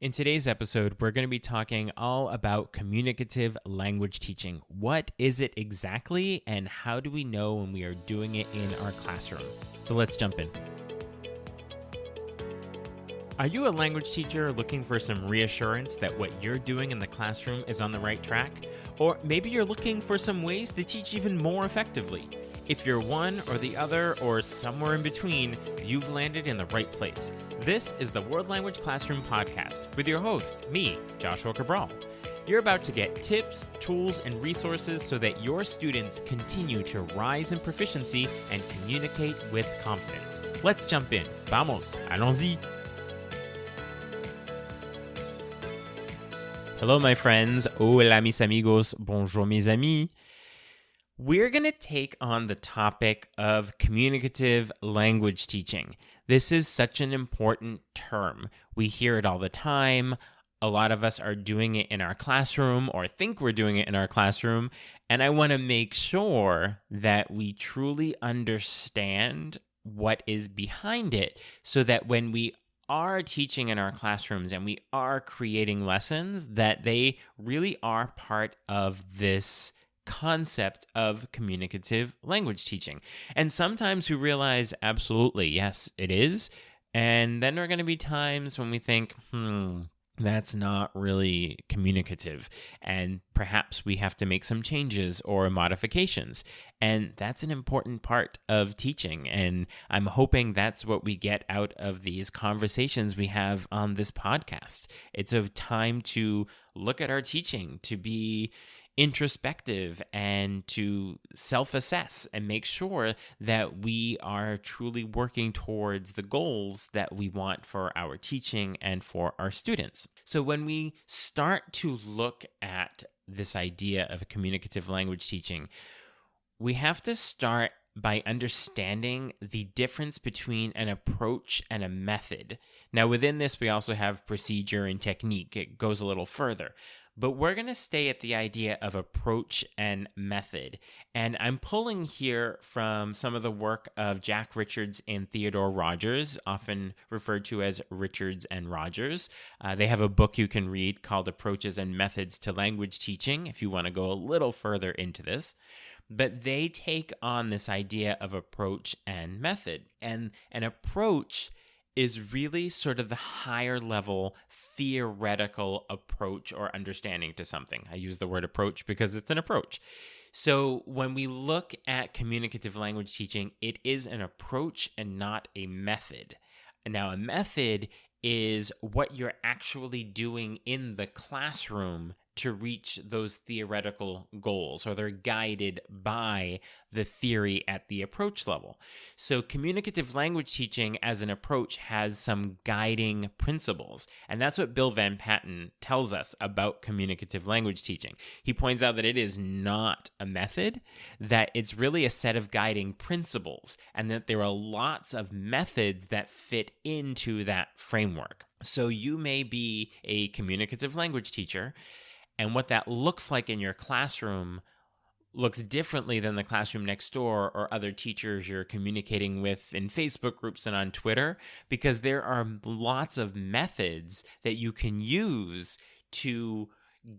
In today's episode, we're going to be talking all about communicative language teaching. What is it exactly, and how do we know when we are doing it in our classroom? So let's jump in. Are you a language teacher looking for some reassurance that what you're doing in the classroom is on the right track? Or maybe you're looking for some ways to teach even more effectively. If you're one or the other or somewhere in between, you've landed in the right place. This is the World Language Classroom Podcast with your host, me, Joshua Cabral. You're about to get tips, tools, and resources so that your students continue to rise in proficiency and communicate with confidence. Let's jump in. Vamos, allons-y. Hello, my friends. Hola, mis amigos. Bonjour, mes amis. We're going to take on the topic of communicative language teaching. This is such an important term. We hear it all the time. A lot of us are doing it in our classroom or think we're doing it in our classroom. And I want to make sure that we truly understand what is behind it so that when we are teaching in our classrooms and we are creating lessons, that they really are part of this concept of communicative language teaching. And sometimes we realize, absolutely, yes, it is. And then there are going to be times when we think, that's not really communicative. And perhaps we have to make some changes or modifications. And that's an important part of teaching. And I'm hoping that's what we get out of these conversations we have on this podcast. It's a time to look at our teaching, to be introspective and to self-assess and make sure that we are truly working towards the goals that we want for our teaching and for our students. So when we start to look at this idea of communicative language teaching, we have to start by understanding the difference between an approach and a method. Now, within this, we also have procedure and technique. It goes a little further. But we're going to stay at the idea of approach and method. And I'm pulling here from some of the work of Jack Richards and Theodore Rogers, often referred to as Richards and Rogers. They have a book you can read called Approaches and Methods to Language Teaching, if you want to go a little further into this. But they take on this idea of approach and method. And an approach is really sort of the higher level theoretical approach or understanding to something. I use the word approach because it's an approach. So when we look at communicative language teaching, it is an approach and not a method. Now, a method is what you're actually doing in the classroom to reach those theoretical goals, or they're guided by the theory at the approach level. So communicative language teaching as an approach has some guiding principles, and that's what Bill VanPatten tells us about communicative language teaching. He points out that it is not a method, that it's really a set of guiding principles, and that there are lots of methods that fit into that framework. So you may be a communicative language teacher, and what that looks like in your classroom looks differently than the classroom next door or other teachers you're communicating with in Facebook groups and on Twitter, because there are lots of methods that you can use to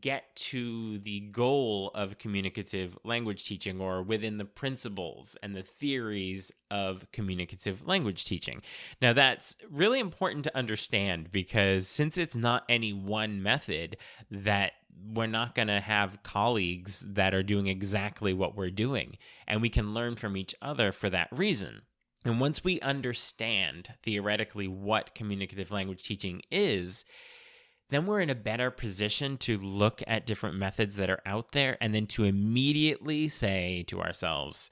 get to the goal of communicative language teaching, or within the principles and the theories of communicative language teaching. Now, that's really important to understand, because since it's not any one method, that we're not going to have colleagues that are doing exactly what we're doing, and we can learn from each other for that reason. And once we understand theoretically what communicative language teaching is, then we're in a better position to look at different methods that are out there and then to immediately say to ourselves,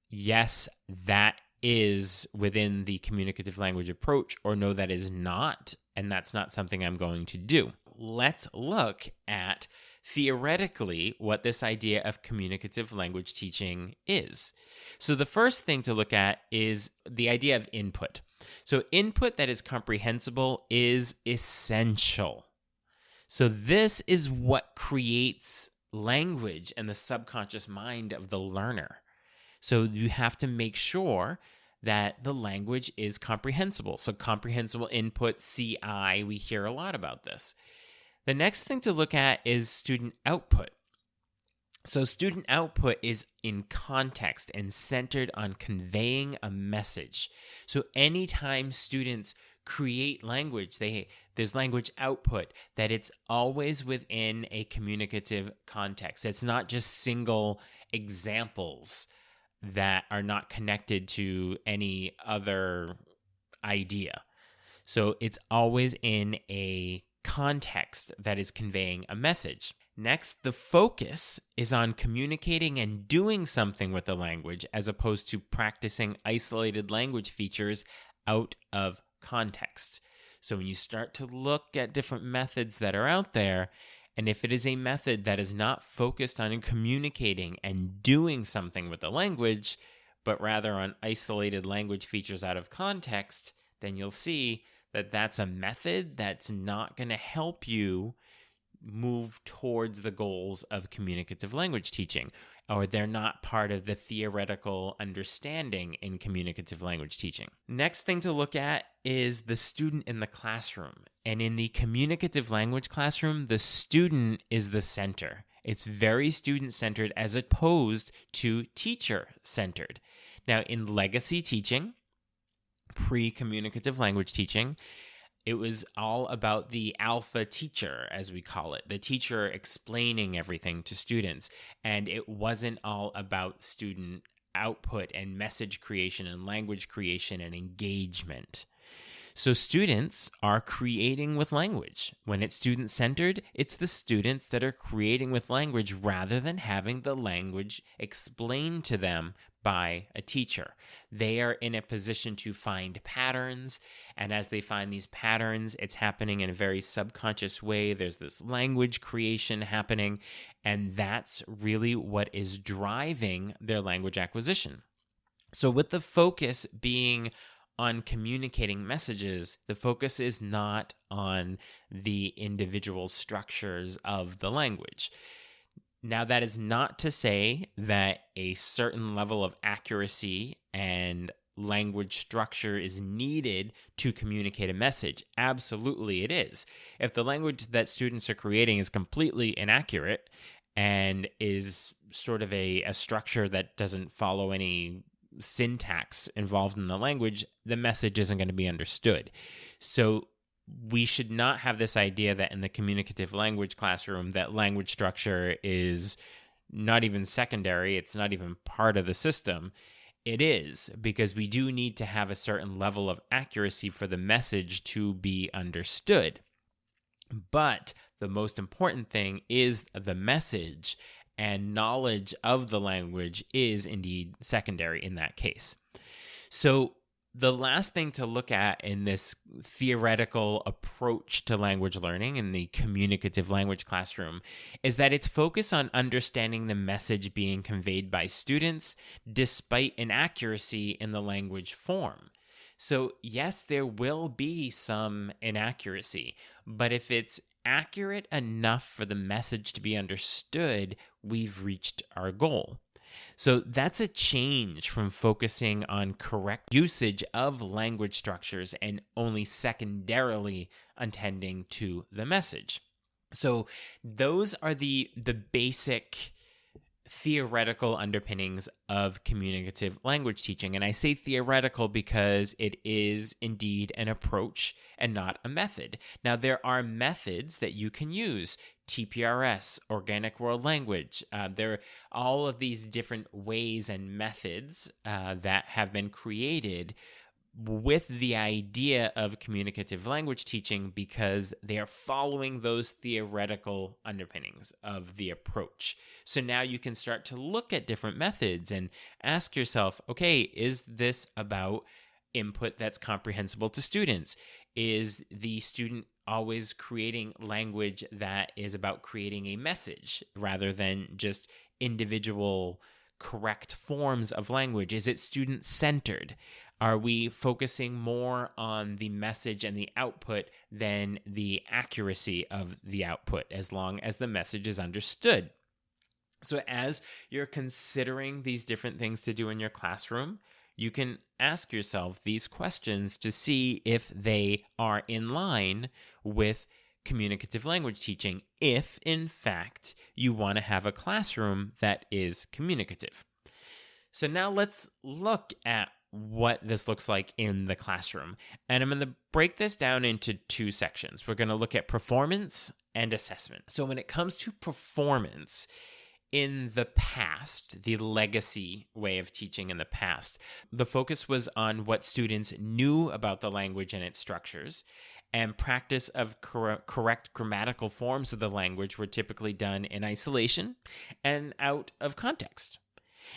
yes, that is within the communicative language approach, or no, that is not, and that's not something I'm going to do. Let's look at theoretically what this idea of communicative language teaching is. So the first thing to look at is the idea of input. So input that is comprehensible is essential. So this is what creates language and the subconscious mind of the learner. So you have to make sure that the language is comprehensible. So comprehensible input, CI, we hear a lot about this. The next thing to look at is student output. So student output is in context and centered on conveying a message. So anytime students create language, there's language output, that it's always within a communicative context. It's not just single examples that are not connected to any other idea. So it's always in a context that is conveying a message. Next, the focus is on communicating and doing something with the language as opposed to practicing isolated language features out of context. So when you start to look at different methods that are out there, and if it is a method that is not focused on communicating and doing something with the language, but rather on isolated language features out of context, then you'll see that that's a method that's not going to help you move towards the goals of communicative language teaching, or they're not part of the theoretical understanding in communicative language teaching. Next thing to look at is the student in the classroom. And in the communicative language classroom, the student is the center. It's very student-centered as opposed to teacher-centered. Now, in legacy teaching, pre-communicative language teaching, it was all about the alpha teacher, as we call it, the teacher explaining everything to students. And it wasn't all about student output and message creation and language creation and engagement. So students are creating with language. When it's student-centered, it's the students that are creating with language rather than having the language explained to them by a teacher. They are in a position to find patterns, and as they find these patterns, it's happening in a very subconscious way. There's this language creation happening, and that's really what is driving their language acquisition. So with the focus being on communicating messages, the focus is not on the individual structures of the language. Now, that is not to say that a certain level of accuracy and language structure is needed to communicate a message. Absolutely it is. If the language that students are creating is completely inaccurate and is sort of a structure that doesn't follow any syntax involved in the language, the message isn't going to be understood. So we should not have this idea that in the communicative language classroom that language structure is not even secondary, it's not even part of the system. It is, because we do need to have a certain level of accuracy for the message to be understood. But the most important thing is the message, and knowledge of the language is indeed secondary in that case. So the last thing to look at in this theoretical approach to language learning in the communicative language classroom is that it's focused on understanding the message being conveyed by students despite inaccuracy in the language form. So yes, there will be some inaccuracy, but if it's accurate enough for the message to be understood, we've reached our goal. So that's a change from focusing on correct usage of language structures and only secondarily attending to the message. So those are the basic theoretical underpinnings of communicative language teaching. And I say theoretical because it is indeed an approach and not a method. Now, there are methods that you can use. TPRS, Organic World Language. There are all of these different ways and methods that have been created with the idea of communicative language teaching because they are following those theoretical underpinnings of the approach. So now you can start to look at different methods and ask yourself, okay, is this about input that's comprehensible to students? Is the student always creating language that is about creating a message rather than just individual correct forms of language? Is it student-centered? Are we focusing more on the message and the output than the accuracy of the output, as long as the message is understood? So as you're considering these different things to do in your classroom, you can ask yourself these questions to see if they are in line with communicative language teaching, if in fact you want to have a classroom that is communicative. So now let's look at what this looks like in the classroom. And I'm going to break this down into two sections. We're going to look at performance and assessment. So when it comes to performance, in the past, the legacy way of teaching in the past, the focus was on what students knew about the language and its structures, and practice of correct grammatical forms of the language were typically done in isolation and out of context.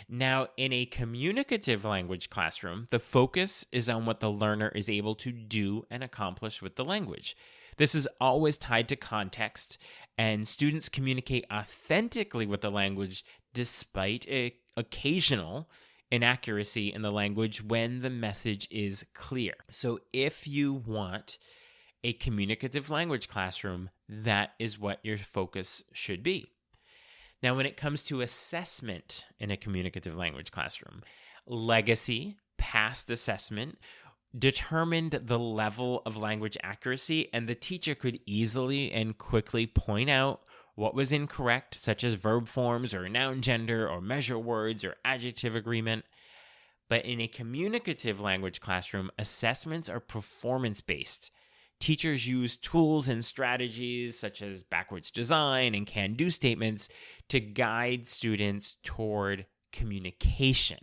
Now, in a communicative language classroom, the focus is on what the learner is able to do and accomplish with the language. This is always tied to context, and students communicate authentically with the language despite occasional inaccuracy in the language when the message is clear. So if you want a communicative language classroom, that is what your focus should be. Now, when it comes to assessment in a communicative language classroom, legacy, past assessment, determined the level of language accuracy, and the teacher could easily and quickly point out what was incorrect, such as verb forms or noun gender or measure words or adjective agreement. But in a communicative language classroom, assessments are performance-based. Teachers use tools and strategies such as backwards design and can-do statements to guide students toward communication.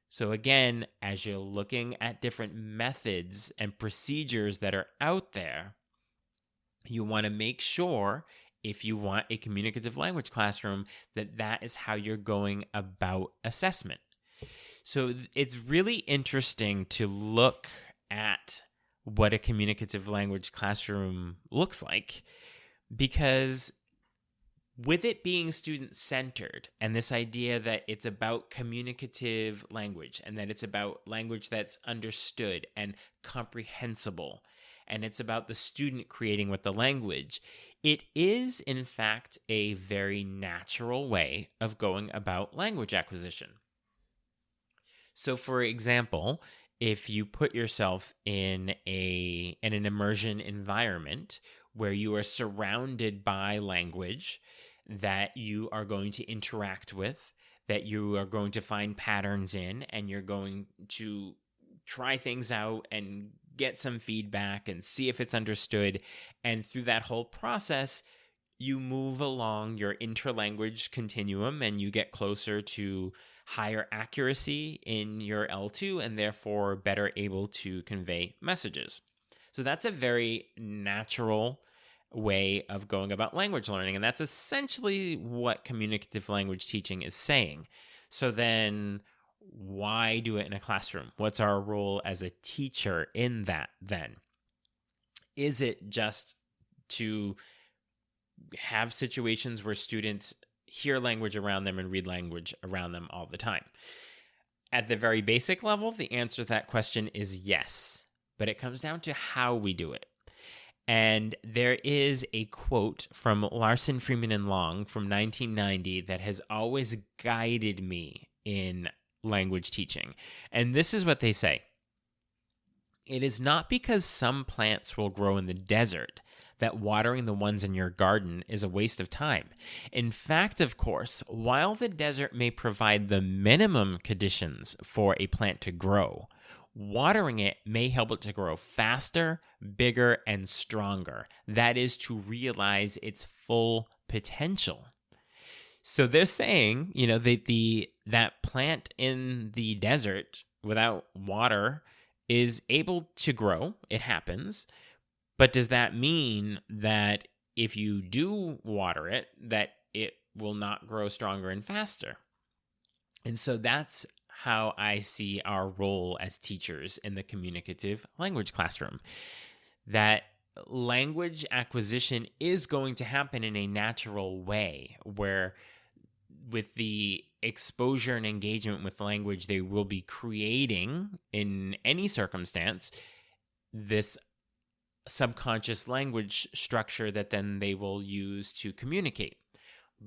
So again, as you're looking at different methods and procedures that are out there, you want to make sure, if you want a communicative language classroom, that is how you're going about assessment. So it's really interesting to look at what a communicative language classroom looks like, because with it being student-centered and this idea that it's about communicative language and that it's about language that's understood and comprehensible, and it's about the student creating with the language, it is, in fact, a very natural way of going about language acquisition. So, for example, if you put yourself in an immersion environment where you are surrounded by language that you are going to interact with, that you are going to find patterns in, and you're going to try things out and get some feedback and see if it's understood, and through that whole process, you move along your interlanguage continuum and you get closer to higher accuracy in your L2 and therefore better able to convey messages. So that's a very natural way of going about language learning, and that's essentially what communicative language teaching is saying. So then why do it in a classroom? What's our role as a teacher in that then? Is it just to have situations where students hear language around them and read language around them all the time? At the very basic level, the answer to that question is yes, but it comes down to how we do it. And there is a quote from Larson, Freeman, and Long from 1990 that has always guided me in language teaching. And this is what they say: "It is not because some plants will grow in the desert that watering the ones in your garden is a waste of time. In fact, of course, while the desert may provide the minimum conditions for a plant to grow, watering it may help it to grow faster, bigger, and stronger. That is, to realize its full potential." So they're saying, that plant in the desert without water is able to grow. It happens. But does that mean that if you do water it, that it will not grow stronger and faster? And so that's how I see our role as teachers in the communicative language classroom. That language acquisition is going to happen in a natural way, where with the exposure and engagement with language they will be creating in any circumstance, this subconscious language structure that then they will use to communicate.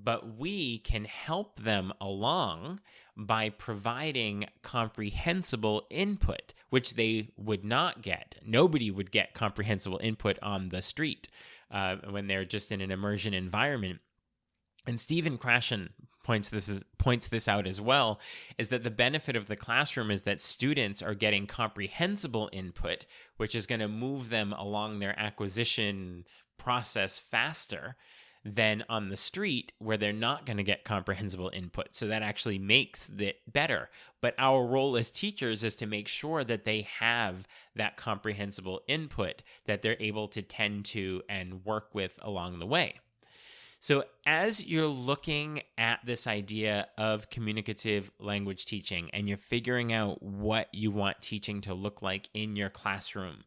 but we can help them along by providing comprehensible input, which they would not get. Nobody would get comprehensible input on the street when they're just in an immersion environment. And Stephen Krashen points this out as well, is that the benefit of the classroom is that students are getting comprehensible input, which is going to move them along their acquisition process faster than on the street where they're not going to get comprehensible input. So that actually makes it better. But our role as teachers is to make sure that they have that comprehensible input that they're able to tend to and work with along the way. So as you're looking at this idea of communicative language teaching and you're figuring out what you want teaching to look like in your classroom,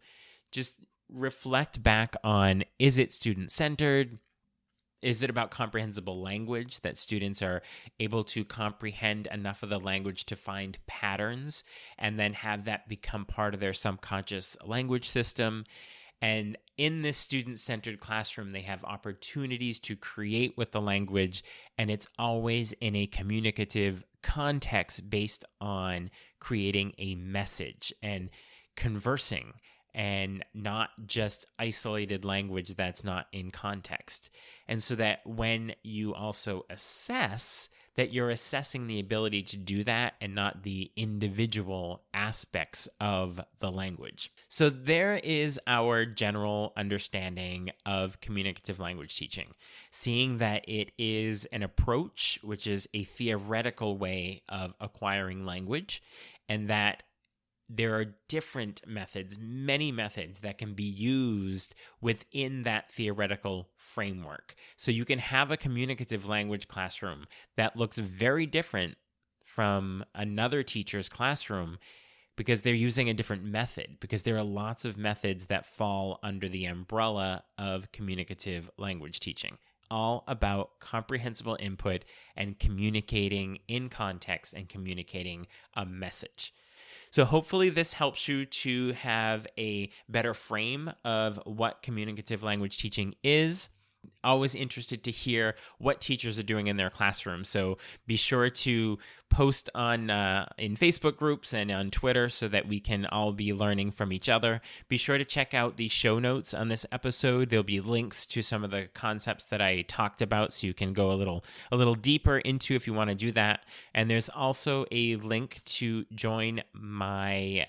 just reflect back on, is it student-centered? Is it about comprehensible language, that students are able to comprehend enough of the language to find patterns and then have that become part of their subconscious language system? And in this student-centered classroom, they have opportunities to create with the language, and it's always in a communicative context based on creating a message and conversing, and not just isolated language that's not in context. And so that when you also assess, that you're assessing the ability to do that and not the individual aspects of the language. So there is our general understanding of communicative language teaching, seeing that it is an approach, which is a theoretical way of acquiring language, and that there are different methods, many methods that can be used within that theoretical framework. So you can have a communicative language classroom that looks very different from another teacher's classroom because they're using a different method, because there are lots of methods that fall under the umbrella of communicative language teaching. All about comprehensible input and communicating in context and communicating a message. So hopefully this helps you to have a better frame of what communicative language teaching is. Always interested to hear what teachers are doing in their classroom. So be sure to post on in Facebook groups and on Twitter so that we can all be learning from each other. Be sure to check out the show notes on this episode. There'll be links to some of the concepts that I talked about, so you can go a little deeper into if you want to do that. And there's also a link to join my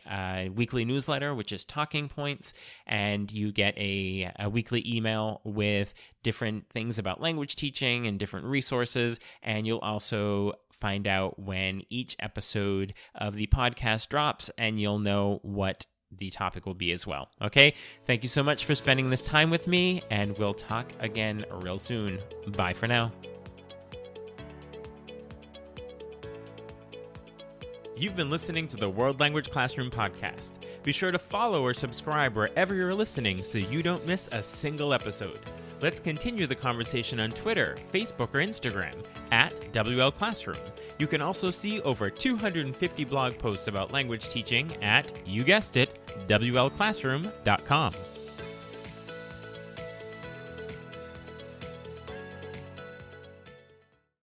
weekly newsletter, which is Talking Points, and you get a weekly email with different things about language teaching and different resources, and you'll also find out when each episode of the podcast drops, and you'll know what the topic will be as well. Okay? Thank you so much for spending this time with me, and we'll talk again real soon. Bye for now. You've been listening to the World Language Classroom podcast. Be sure to follow or subscribe wherever you're listening so you don't miss a single episode. Let's continue the conversation on Twitter, Facebook, or Instagram at WL Classroom. You can also see over 250 blog posts about language teaching at, you guessed it, WLClassroom.com.